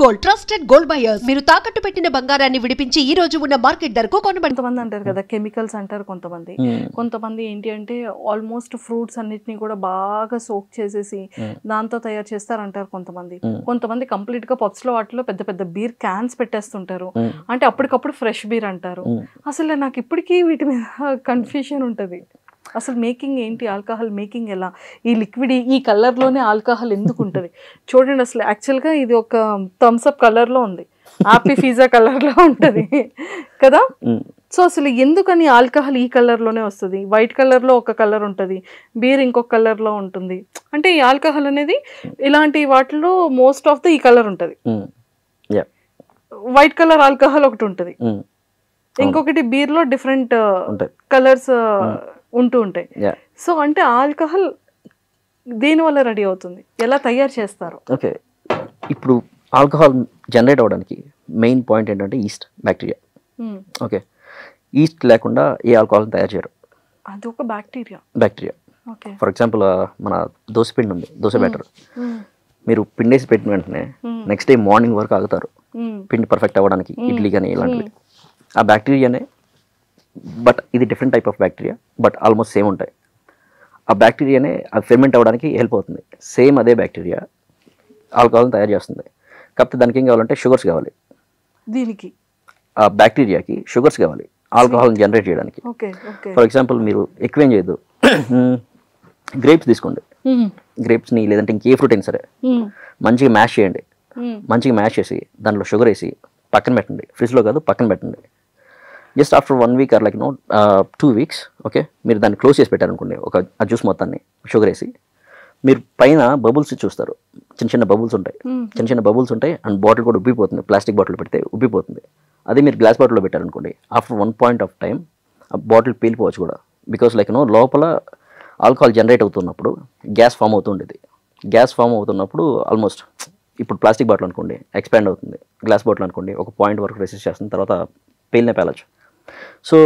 Gold trusted gold buyers. మీరు తాకట్టు పెట్టిన బంగారాన్ని విడిపించి ఈ రోజు ఉన్న మార్కెట్ ధరకు కొనబడి. కొంతమంది అంటారు కదా కెమికల్స్ అంటారు, కొంతమంది ఏంటి అంటే ఆల్మోస్ట్ ఫ్రూట్స్ అన్నిటిని కూడా బాగా సోక్ చేసేసి దాంతో తయారు చేస్తారంటారు. కొంతమంది కంప్లీట్ గా పబ్స్ లో వాటిలో పెద్ద పెద్ద బీర్ క్యాన్స్ పెట్టేస్తుంటారు, అంటే అప్పటికప్పుడు ఫ్రెష్ బీర్ అంటారు. అసలు నాకు ఇప్పటికీ వీటి మీద కన్ఫ్యూజన్ ఉంటుంది. అసలు మేకింగ్ ఏంటి, ఆల్కహాల్ మేకింగ్ ఎలా, ఈ లిక్విడ్ ఈ కలర్లోనే ఆల్కహాల్ ఎందుకు ఉంటుంది? చూడండి, అసలు యాక్చువల్గా ఇది ఒక థమ్స్అప్ కలర్లో ఉంది, హ్యాపీ పిజ్జా కలర్లో ఉంటుంది కదా. సో అసలు ఎందుకని ఆల్కహాల్ ఈ కలర్లోనే వస్తుంది? వైట్ కలర్లో ఒక కలర్ ఉంటుంది, బీర్ ఇంకొక కలర్లో ఉంటుంది. అంటే ఈ ఆల్కహాల్ అనేది ఇలాంటి వాటిలో మోస్ట్ ఆఫ్ ద ఈ కలర్ ఉంటుంది. వైట్ కలర్ ఆల్కహాల్ ఒకటి ఉంటుంది, ఇంకొకటి బీర్లో డిఫరెంట్ కలర్స్ ఉంటూ ఉంటాయి. సో అంటే ఆల్కహాల్ దేని వల్ల రెడీ అవుతుంది, ఎలా తయారు చేస్తారు? ఓకే, ఇప్పుడు ఆల్కహాల్ జనరేట్ అవ్వడానికి మెయిన్ పాయింట్ ఏంటంటే ఈస్ట్ బ్యాక్టీరియా. ఓకే, ఈస్ట్ లేకుండా ఏ ఆల్కహాల్ తయారు చేయరు. అది ఒక బ్యాక్టీరియా. ఫర్ ఎగ్జాంపుల్ మన దోశ పిండి ఉంది, దోశ బ్యాటర్. మీరు పిండేసి పెట్టిన వెంటనే నెక్స్ట్ డే మార్నింగ్ వరకు ఆగుతారు పిండి పర్ఫెక్ట్ అవ్వడానికి, ఇడ్లీ కానీ ఇలాంటివి. ఆ బ్యాక్టీరియానే, బట్ ఇది different type of bacteria, but almost same ఉంటాయి. ఆ బ్యాక్టీరియానే అది ఫెర్మెంట్ అవ్వడానికి హెల్ప్ అవుతుంది. సేమ్ అదే బ్యాక్టీరియా ఆల్కహాల్ని తయారు చేస్తుంది. కాకపోతే దానికి ఏం కావాలంటే షుగర్స్ కావాలి. దీనికి ఆ బ్యాక్టీరియాకి షుగర్స్ కావాలి ఆల్కహాల్ని జనరేట్ చేయడానికి. ఫర్ ఎగ్జాంపుల్ మీరు ఎక్కువేం చేయొద్దు, గ్రేప్స్ తీసుకోండి. గ్రేప్స్ని లేదంటే ఇంకే ఫ్రూట్ అయినా సరే మంచిగా మ్యాష్ చేయండి. మంచిగా మ్యాష్ చేసి దాంట్లో షుగర్ వేసి పక్కన పెట్టండి. ఫ్రిడ్జ్లో కాదు, పక్కన పెట్టండి. Just after 1 week or like 2 weeks, okay, మీరు దాన్ని క్లోజ్ చేసి పెట్టారనుకోండి, ఆ జ్యూస్ మొత్తాన్ని షుగర్ వేసి, మీరు పైన బబుల్స్ చూస్తారు. చిన్న చిన్న బబుల్స్ ఉంటాయి అండ్ బాటిల్ కూడా ఉబ్బిపోతుంది. ప్లాస్టిక్ బాటిల్ పెడితే ఉబ్బిపోతుంది. అదే మీరు గ్లాస్ బాటిల్లో పెట్టారనుకోండి, ఆఫ్టర్ 1 పాయింట్ ఆఫ్ టైం ఆ బాటిల్ పేలిపోవచ్చు కూడా. బికాస్ లైక్ లోపల ఆల్కహాల్ జనరేట్ అవుతున్నప్పుడు గ్యాస్ ఫామ్ అవుతుండేది. గ్యాస్ ఫామ్ అవుతున్నప్పుడు ఆల్మోస్ట్ ఇప్పుడు ప్లాస్టిక్ బాటిల్ అనుకోండి ఎక్స్పాండ్ అవుతుంది, గ్లాస్ బాటిల్ అనుకోండి ఒక పాయింట్ వరకు రెసిస్ట్ చేస్తుంది, తర్వాత పేలచ్చు. సో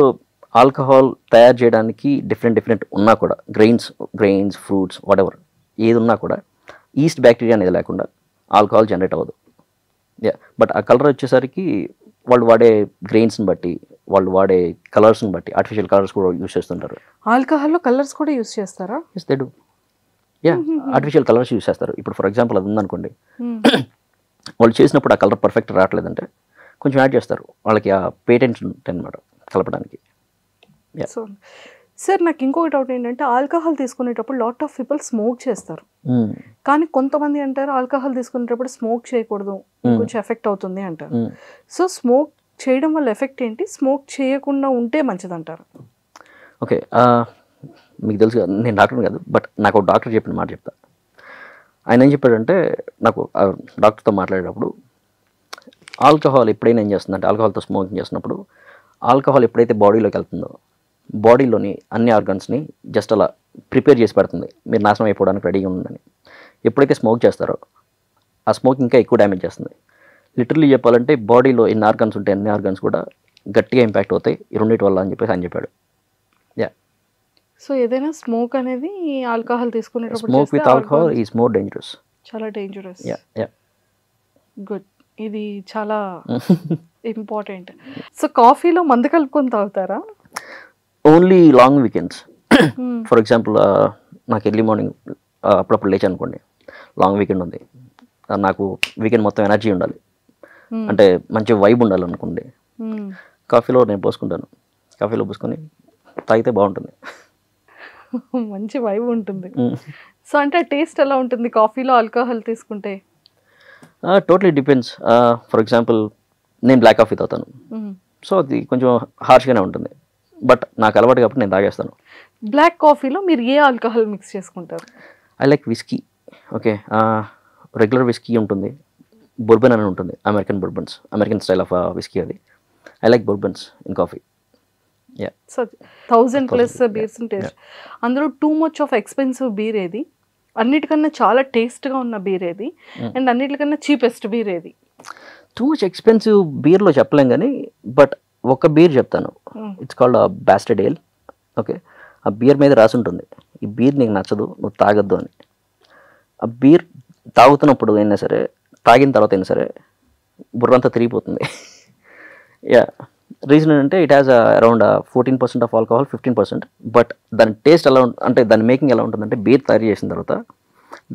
ఆల్కహాల్ తయారు చేయడానికి డిఫరెంట్ ఉన్నా కూడా, గ్రెయిన్స్ ఫ్రూట్స్ వాటెవర్ ఏది ఉన్నా కూడా ఈస్ట్ బ్యాక్టీరియా అనేది లేకుండా ఆల్కహాల్ జనరేట్ అవ్వదు. బట్ ఆ కలర్ వచ్చేసరికి వాళ్ళు వాడే గ్రెయిన్స్ని బట్టి, వాళ్ళు వాడే కలర్స్ని బట్టి ఆర్టిఫిషియల్ కలర్స్ కూడా యూస్ చేస్తుంటారు. ఆల్కహాల్లో కలర్స్ కూడా యూస్ చేస్తారా? Yes they do. Artificial colours use చేస్తారు. ఇప్పుడు ఫర్ ఎగ్జాంపుల్ అది ఉందనుకోండి, వాళ్ళు చేసినప్పుడు ఆ కలర్ పర్ఫెక్ట్ రావట్లేదంటే కొంచెం యాడ్ చేస్తారు. వాళ్ళకి ఆ పేటెంట్స్ ఉంటాయి అన్నమాట కలపడానికి. సార్ నాకు ఇంకొక డౌట్ ఏంటంటే, ఆల్కహాల్ తీసుకునేటప్పుడు లాట్ ఆఫ్ పీపుల్ స్మోక్ చేస్తారు, కానీ కొంతమంది అంటారు ఆల్కహాల్ తీసుకునేటప్పుడు స్మోక్ చేయకూడదు, కొంచెం ఎఫెక్ట్ అవుతుంది అంటారు. సో స్మోక్ చేయడం వల్ల ఎఫెక్ట్ ఏంటి, స్మోక్ చేయకుండా ఉంటే మంచిది అంటారు? ఓకే, మీకు తెలుసు, నేను డాక్టర్ కాదు, బట్ నాకు డాక్టర్ చెప్పిన మాట చెప్తా. ఆయన ఏం చెప్పాడంటే, నాకు డాక్టర్తో మాట్లాడేటప్పుడు ఆల్కహాల్ ఎప్పుడైనా ఏం చేస్తుందంటే, ఆల్కహాల్తో స్మోకింగ్ చేస్తున్నప్పుడు ఆల్కహాల్ ఎప్పుడైతే బాడీలోకి వెళ్తుందో బాడీలోని అన్ని ఆర్గన్స్ని జస్ట్ అలా ప్రిపేర్ చేసి పెడుతుంది, మీరు నాశనం అయిపోవడానికి రెడీగా ఉందని. ఎప్పుడైతే స్మోక్ చేస్తారో ఆ స్మోక్ ఇంకా ఎక్కువ డ్యామేజ్ చేస్తుంది. లిటరలీ చెప్పాలంటే బాడీలో ఎన్ని ఆర్గన్స్ ఉంటాయి అన్ని ఆర్గన్స్ కూడా గట్టిగా ఇంపాక్ట్ అవుతాయి ఈ రెండింటి వల్ల అని చెప్పేసి ఆయన చెప్పాడు. సో ఏదైనా స్మోక్ అనేది ఆల్కహాల్ తీసుకునేటప్పుడు, smoke with alcohol is more dangerous. చాలా డేంజరస్. గుడ్, ఇది చాలా ఇంపార్టెంట్. సో కాఫీలో మందు కలుపుకొని తాగుతారా? Only long weekends. For example నాకు ఎర్లీ మార్నింగ్ అప్పుడప్పుడు లేచి అనుకోండి, లాంగ్ వీకెండ్ ఉంది, నాకు వీకెండ్ మొత్తం ఎనర్జీ ఉండాలి అంటే మంచి వైబ్ ఉండాలి అనుకోండి, కాఫీలో నేను పోసుకుంటాను. కాఫీలో పోసుకొని తాగితే బాగుంటుంది, మంచి వైబ్ ఉంటుంది. సో అంటే టేస్ట్ ఎలా ఉంటుంది కాఫీలో ఆల్కహాల్ తీసుకుంటే? Totally depends. ఫర్ ఎగ్జాంపుల్ నేను బ్లాక్ కాఫీ తాగుతాను, సో అది కొంచెం హార్ష్గానే ఉంటుంది, బట్ నాకు అలవాటు కాబట్టి నేను తాగేస్తాను. బ్లాక్ కాఫీలో మీరు ఏ ఆల్కహాల్ మిక్స్ చేసుకుంటారు? I like whisky. Okay, regular whisky ఉంటుంది, బourbon అని ఉంటుంది, అమెరికన్ స్టైల్ ఆఫ్ విస్కీ అది. I like bourbons in coffee. So 1000+ beers taste, అందులో too much of expensive beer ఏది, అన్నిటికన్నా చాలా టేస్ట్గా ఉన్న బీర్ ఏది, అండ్ అన్నిటికన్నా చీపెస్ట్ బీర్ ఏది? టూ మచ్ ఎక్స్పెన్సివ్ బీర్లో చెప్పలేం కానీ, బట్ ఒక బీర్ చెప్తాను, it's called bastard ale. Okay, ఆ బీర్ మీద రాసి ఉంటుంది, ఈ బీర్ నీకు నచ్చదు నువ్వు తాగొద్దు అని. ఆ బీర్ తాగుతున్నప్పుడు అయినా సరే, తాగిన తర్వాత అయినా సరే బుర్రంతా తిరిగిపోతుంది. యా, రీజన్ ఏంటంటే it has around 14% of alcohol, 15%. But దాని టేస్ట్ ఎలా అంటే దాని మేకింగ్ ఎలా ఉంటుందంటే బీర్ తయారు చేసిన తర్వాత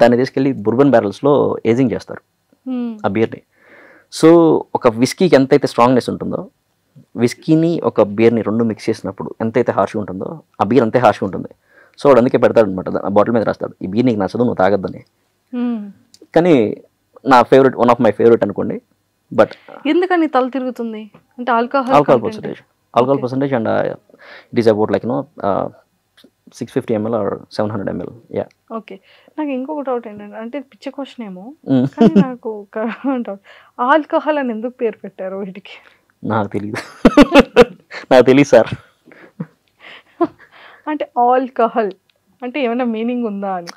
దాన్ని తీసుకెళ్ళి బుర్బన్ బ్యారల్స్లో ఏజింగ్ చేస్తారు ఆ బీర్ని. సో ఒక విస్కీకి ఎంతైతే స్ట్రాంగ్నెస్ ఉంటుందో, విస్కీని ఒక బీర్ని రెండు మిక్స్ చేసినప్పుడు ఎంతైతే హార్ష్గా ఉంటుందో ఆ బీర్ అంతే హార్ష్గా ఉంటుంది. సో వాడు అందుకే పెడతాడు అనమాట, ఆ బాటిల్ మీద రాస్తాడు ఈ బీర్ నీకు నచ్చదు, నువ్వు తాగద్దని. కానీ నా favourite, one of my favourite అనుకోండి. బట్ ఎందుకని తల తిరుగుతుంది అంటే alcohol percentage and it is about like 650 ml or 700 ml. Yeah. Okay, నాకు ఇంకొక డౌట్ ఏంటంటే, అంటే పిచ్చ క్వశ్చన్ ఏమో కానీ నాకు ఒక డౌట్, ఆల్కహాల్ అని ఎందుకు పేరు పెట్టారు వీటికి? నాకు తెలియదు సార్. అంటే ఆల్కహాల్ అంటే ఏమైనా మీనింగ్ ఉందా అని?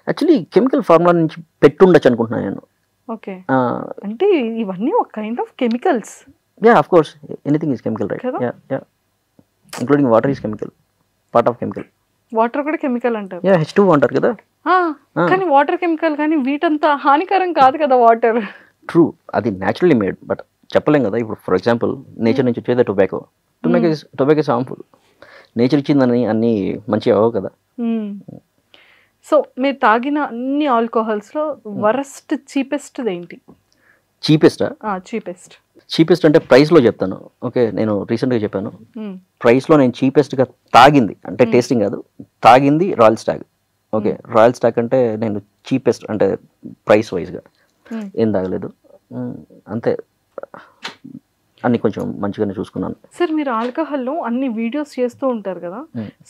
యాక్చువల్లీ కెమికల్ ఫార్ములా నుంచి పెట్టుండొచ్చు అనుకుంటున్నాను నేను. ఓకే, అంటే ఇవన్నీ ఒక kind of chemicals. Yeah, of course anything is chemical, right? Yeah, yeah, including water is chemical, part of chemical. Water కూడా కెమికల్ అంటారు. యా, H2O అంటారు కదా. కానీ వాటర్ కెమికల్, కానీ వీటంతా హానికరం కాదు కదా వాటర్. ట్రూ, అది న్యాచురల్లీ మేడ్, బట్ చెప్పలేం కదా. ఇప్పుడు ఫర్ ఎగ్జాంపుల్ నేచర్ నుంచి వచ్చేది టొబాకో ఇస్ హార్మ్ఫుల్. నేచర్ ఇచ్చిందని అన్నీ మంచిగా అవ్వవు కదా. సో మీరు తాగిన అన్ని ఆల్కహాల్స్లో వరస్ట్ చీపెస్ట్ ఏంటి? చీపెస్ట్ అంటే ప్రైస్లో చెప్తాను. ఓకే, నేను రీసెంట్గా చెప్పాను ప్రైస్లో నేను చీపెస్ట్గా తాగింది అంటే టేస్టింగ్ కాదు, తాగింది Royal Stag. Okay, Royal Stag అంటే నేను చీపెస్ట్ అంటే ప్రైస్ వైజ్గా ఏం తాగలేదు, అంతే. అన్ని కొంచెం మంచిగానే చూసుకున్నాను. సార్, మీరు ఆల్కహాల్లో అన్ని వీడియోస్ చేస్తూ ఉంటారు కదా,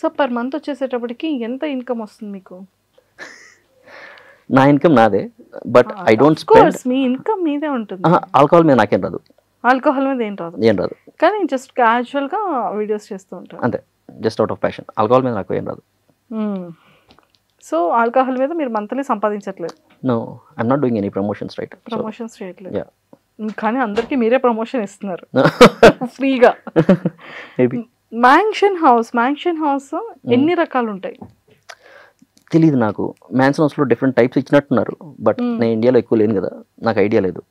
సో పర్ మంత్ వచ్చేసేటప్పటికి ఎంత ఇన్కమ్ వస్తుంది మీకు? నా ఇన్కమ్ నాదే, but I don't spend. Me income మీదే ఉంటుంది. ఆల్కహాల్ మీద నాకేం రాదు. ఆల్కహాల్ మీద ఏం రాదు, కానీ జస్ట్ క్యాజువల్గా వీడియోస్ చేస్తూ ఉంటారు అంతే, just out of passion. Alcohol మీద నాకు ఏం రాదు. సో ఆల్కహాల్ మీద మీరు మంత్లీ సంపాదించట్లేదు? No, I'm not doing any promotions, right? Promotions చేయట్లేదు, కానీ అందరికి మీరే ప్రమోషన్ ఇస్తున్నారు ఫ్రీగా. మ్యాన్షన్ హౌస్ ఎన్ని రకాలు ఉంటాయి? తెలీదు నాకు. మ్యాన్షన్ హౌస్లో డిఫరెంట్ టైప్స్ ఇచ్చినట్టున్నారు, బట్ నేను ఇండియాలో ఎక్కువ లేను కదా, నాకు ఐడియా లేదు.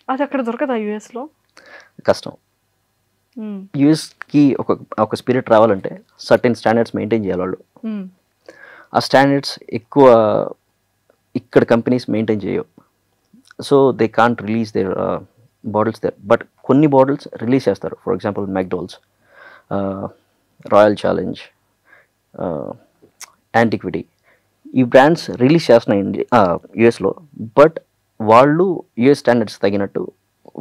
అది అక్కడ దొరకదా యూఎస్లో? కష్టం. యూఎస్కి ఒక స్పిరిట్ రావాలంటే సర్టెన్ స్టాండర్డ్స్ మెయింటైన్ చేయాలి వాళ్ళు. ఆ స్టాండర్డ్స్ ఎక్కువ ఇక్కడ కంపెనీస్ మెయింటైన్ చేయవు. So they can't release their bottles there. But కొన్ని బాటిల్స్ రిలీజ్ చేస్తారు. For example McDonald's, Royal Challenge, Antiquity, ఈ బ్రాండ్స్ రిలీజ్ చేస్తున్నాయి యూఎస్లో. బట్ వాళ్ళు యూఎస్ స్టాండర్డ్స్ తగినట్టు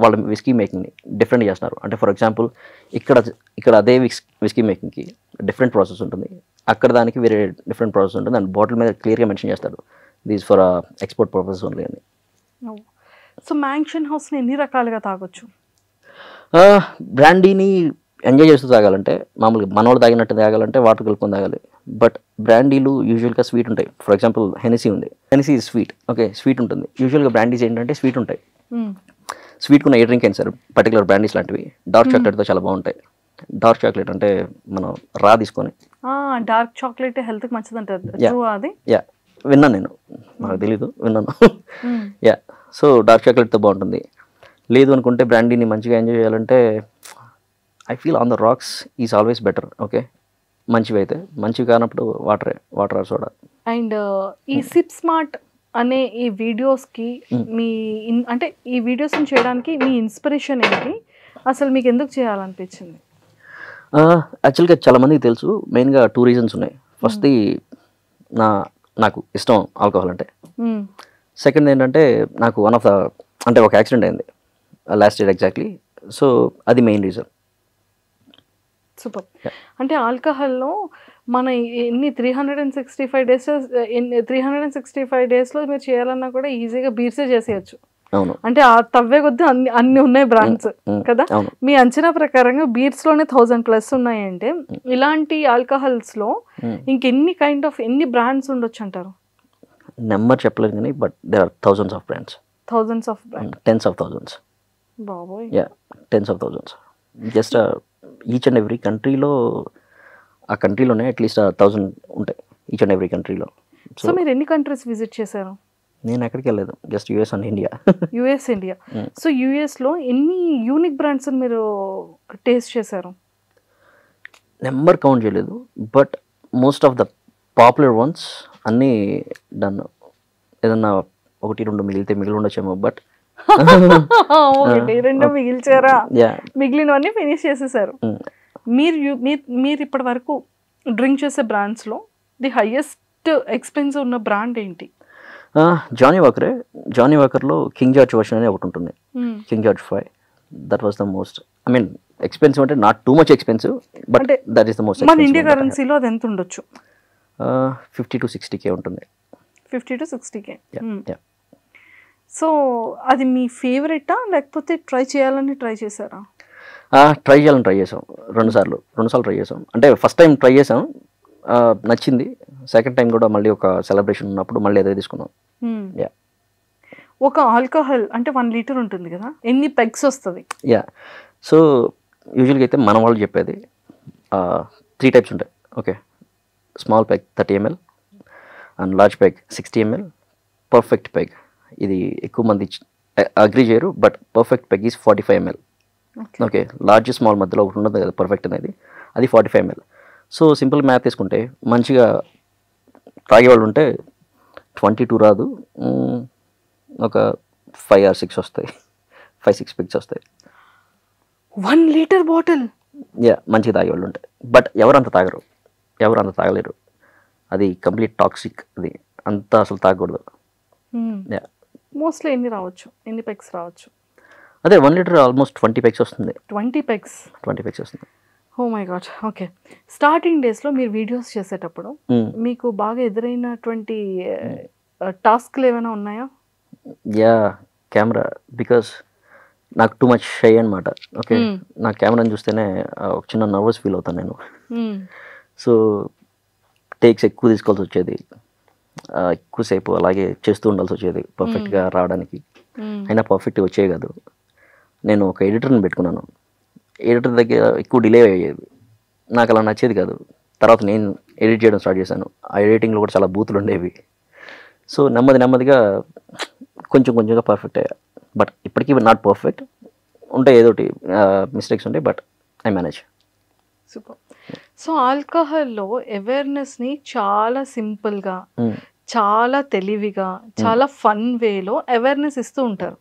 వాళ్ళ విస్కీ మేకింగ్ని డిఫరెంట్ చేస్తున్నారు. అంటే ఫర్ ఎగ్జాంపుల్ ఇక్కడ అదే విస్కీ మేకింగ్కి డిఫరెంట్ ప్రాసెస్ ఉంటుంది, అక్కడ దానికి వేరే డిఫరెంట్ ప్రాసెస్ ఉంటుంది. అండ్ బాటిల్ మీద క్లియర్గా మెన్షన్ చేస్తాడు these for export purpose only అని. సో మ్యాన్షన్ హౌస్ని ఎన్ని రకాలుగా తాగొచ్చు? బ్రాండీని ఎంజాయ్ చేస్తూ తాగాలంటే, మామూలుగా మనోడు తాగినట్టు తాగాలంటే వాటర్ కలుపుకొని తాగాలి. బట్ బ్రాండీలు యూజువల్గా స్వీట్ ఉంటాయి. ఫర్ ఎగ్జాంపుల్ హెనెసీ ఉంది, హెనెసీ స్వీట్. ఓకే, స్వీట్ ఉంటుంది. యూజువల్గా బ్రాండీస్ ఏంటంటే స్వీట్ ఉంటాయి. స్వీట్ ఉన్న ఏ డ్రింక్ అయినా సార్, పర్టికులర్ బ్రాండీస్ లాంటివి డార్క్ చాక్లెట్తో చాలా బాగుంటాయి. డార్క్ చాక్లెట్ అంటే మనం రా తీసుకొని, డార్క్ చాక్లెట్ హెల్త్కి మంచిది అంటారు. యా, విన్నాను నేను, నాకు తెలీదు, విన్నాను. యా, సో డార్క్ చాక్లెట్తో బాగుంటుంది. లేదు అనుకుంటే బ్రాండీని మంచిగా ఎంజాయ్ చేయాలంటే I feel on the rocks is always better. Okay, మంచివి అయితే, మంచివి కానప్పుడు వాటర్ ఆర్ సోడా. అండ్ ఈ సిప్ స్మార్ట్ అనే ఈ వీడియోస్కి మీ అంటే ఈ వీడియోస్ని చేయడానికి మీ ఇన్స్పిరేషన్ ఏంటి? అసలు మీకు ఎందుకు చేయాలనిపించింది? యాక్చువల్గా చాలామందికి తెలుసు, మెయిన్గా 2 రీజన్స్ ఉన్నాయి. ఫస్ట్ది నాకు ఇష్టం ఆల్కహాల్ అంటే. సెకండ్ ఏంటంటే నాకు అంటే ఒక యాక్సిడెంట్ అయింది లాస్ట్ ఇయర్ ఎగ్జాక్ట్లీ. సో అది మెయిన్ రీజన్. సూపర్. అంటే ఆల్కహాల్లో మన ఎన్ని 365 డేస్లో మీరు చేయాలన్నా కూడా ఈజీగా బీర్సే చేసేయచ్చు. అవును, అంటే ఆ తవ్వే కొద్దీ అన్ని ఉన్నాయి బ్రాండ్స్ కదా. మీ అంచనా ప్రకారంగా బీర్స్లోనే 1000+ ఉన్నాయంటే ఇలాంటి ఆల్కహాల్స్లో ఎన్ని బ్రాండ్స్ ఉండొచ్చు అంటారు? నెంబర్ చెప్పలేదు కానీ but there are thousands of brands. Tens of thousands. బాబోయ్. Yeah, tens of thousands. Just each and every కంట్రీలో, ఆ కంట్రీలోనే అట్లీస్ట్ 1000 ఉంటాయి ఈచ్ అండ్ ఎవ్రీ కంట్రీలో. సో మీరు ఎన్ని కంట్రీస్ విజిట్ చేశారు? నేను ఎక్కడికి వెళ్ళలేదు, just US and India. US, India. So యుఎస్లో ఎన్ని యూనిక్ బ్రాండ్స్ మీరు టేస్ట్ చేశారు? నెంబర్ కౌంట్ చేయలేదు, but most of the popular once అన్నీ డన్. ఏదన్నా 1-2 మిగిలి ఉండొచ్చేమో, బట్ 1-2 మిగిల్చారా? యా, మిగిలినవన్నీ ఫినిష్ చేసేసారు. మీరు ఇప్పటి వరకు డ్రింక్ చేసే బ్రాండ్స్లో ది హైయెస్ట్ ఎక్స్పెన్సివ్ ఉన్న బ్రాండ్ ఏంటి? జానీ వాకరే. జానీ వాకర్లో కింగ్ జార్జ్ వర్షన్ అని ఒకటి ఉంటుంది, King George 5. That was the most, I mean expensive అంటే not too much expensive, but that is the most. మన ఇండియా కరెన్సీలో అది ఎంత ఉండొచ్చు? 50 to 60K ఉంటుంది. 50 to 60K. సో అది మీ ఫేవరెటా, లేకపోతే ట్రై చేశారా? ట్రై చేసాం 2 సార్లు ట్రై చేసాం. అంటే ఫస్ట్ టైం ట్రై చేసాం, నచ్చింది. సెకండ్ టైం కూడా మళ్ళీ ఒక సెలబ్రేషన్ ఉన్నప్పుడు మళ్ళీ అదే తీసుకున్నాం. యా. ఒక ఆల్కహాల్ అంటే 1 లీటర్ ఉంటుంది కదా, ఎన్ని పెగ్స్ వస్తుంది? యా, సో యూజువల్గా అయితే మన వాళ్ళు చెప్పేది 3 టైప్స్ ఉంటాయి. Okay, small peg 30 ml and large peg 60 ml, perfect peg. ఇది ఎక్కువ మంది అగ్రీ చేయరు, but perfect peg is 45 ml. Okay, large small మధ్యలో ఒకటి ఉండదు కదా పర్ఫెక్ట్ అనేది, అది 45 ml. సో సింపుల్ మ్యాథ్ తీసుకుంటే మంచిగా తాగేవాళ్ళు ఉంటే 22 రాదు, ఒక 5 or 6 వస్తాయి, 5-6 పెగ్స్ వస్తాయి. 1 లీటర్ బాటిల్? యా, మంచిగా తాగేవాళ్ళు ఉంటాయి, బట్ ఎవరు అంత తాగలేరు. అది కంప్లీట్ టాక్సిక్, అది అంతా అసలు తాగకూడదు. యా, మోస్ట్లీ ఎన్ని పెగ్స్ రావచ్చు? అదే 1 లీటర్ ఆల్మోస్ట్ 20 పెగ్స్ వస్తుంది. 20 పెగ్స్ వస్తుంది. Oh my god. Okay, starting డేస్లో మీరు వీడియోస్ చేసేటప్పుడు మీకు బాగా ఎదురైనటువంటి టాస్క్లు ఏమైనా ఉన్నాయా? Yeah, camera. బికాస్ నాకు టూ మచ్ షై అనమాట. ఓకే, నా కెమెరాని చూస్తేనే ఒక చిన్న నర్వస్ ఫీల్ అవుతాను నేను. సో టేక్స్ ఎక్కువ తీసుకోవాల్సి వచ్చేది, ఎక్కువసేపు అలాగే చేస్తూ ఉండాల్సి వచ్చేది పర్ఫెక్ట్గా రావడానికి. అయినా పర్ఫెక్ట్గా వచ్చేది కాదు. నేను ఒక ఎడిటర్ని పెట్టుకున్నాను. ఎడిటర్ దగ్గర ఎక్కువ డిలే అయ్యేది, నాకు అలా నచ్చేది కాదు. తర్వాత నేను ఎడిట్ చేయడం స్టార్ట్ చేశాను. ఆ ఎడిటింగ్లో కూడా చాలా బూతులు ఉండేవి. సో నెమ్మదిగా కొంచెంగా పర్ఫెక్ట్ అయ్యా. బట్ ఇప్పటికీ నాట్ పర్ఫెక్ట్, ఉంటాయి ఏదోటి మిస్టేక్స్ ఉంటాయి, but I manage. Super. So ఆల్కహాల్లో అవేర్నెస్ని చాలా సింపుల్గా, చాలా తెలివిగా, చాలా ఫన్ వేలో అవేర్నెస్ ఇస్తూ ఉంటారు.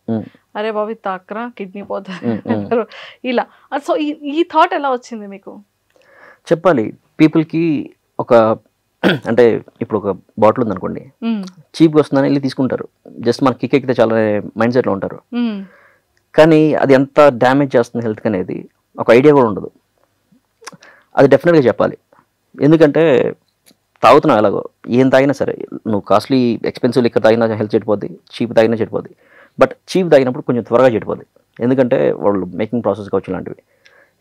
అరే బాబు తాక్రా కిడ్నీ పోతారు ఇలా. సో ఈ థాట్ ఎలా వచ్చింది మీకు? చెప్పాలి పీపుల్కి. ఒక అంటే ఇప్పుడు ఒక బాటిల్ ఉందనుకోండి, చీప్గా వస్తుందని వెళ్ళి తీసుకుంటారు. జస్ట్ మన కిక్ ఎక్కితే చాలా మైండ్ సెట్లో ఉంటారు. కానీ అది ఎంత డ్యామేజ్ చేస్తుంది హెల్త్కి అనేది ఒక ఐడియా కూడా ఉండదు. అది డెఫినెట్గా చెప్పాలి. ఎందుకంటే తాగుతున్నావు ఎలాగో, ఏం తాగినా సరే, నువ్వు కాస్ట్లీ ఎక్స్పెన్సివ్ లిక్కర్ తాగినా హెల్త్ చెడిపోద్ది, చీప్ తాగినా చెడిపోద్ది. బట్ చీప్ తాగినప్పుడు కొంచెం త్వరగా చెడిపోద్ది, ఎందుకంటే వాళ్ళు మేకింగ్ ప్రాసెస్ కావచ్చు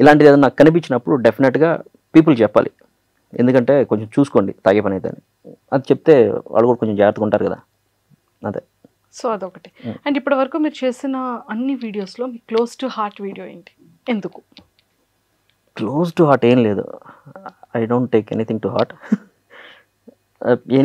ఇలాంటివి ఏదైనా నాకు కనిపించినప్పుడు డెఫినెట్గా పీపుల్ చెప్పాలి. ఎందుకంటే కొంచెం చూసుకోండి తాగే పని అయితే అని అది చెప్తే వాళ్ళు కూడా కొంచెం జాగ్రత్తగా ఉంటారు కదా, అదే. సో అదొకటి. అండ్ ఇప్పటి వరకు మీరు చేసిన అన్ని వీడియోస్లో మీ క్లోజ్ టు హార్ట్ వీడియో ఏంటి, ఎందుకు? క్లోజ్ టు హార్ట్ ఏం లేదు. I don't take anything to heart. ఏం లేదు.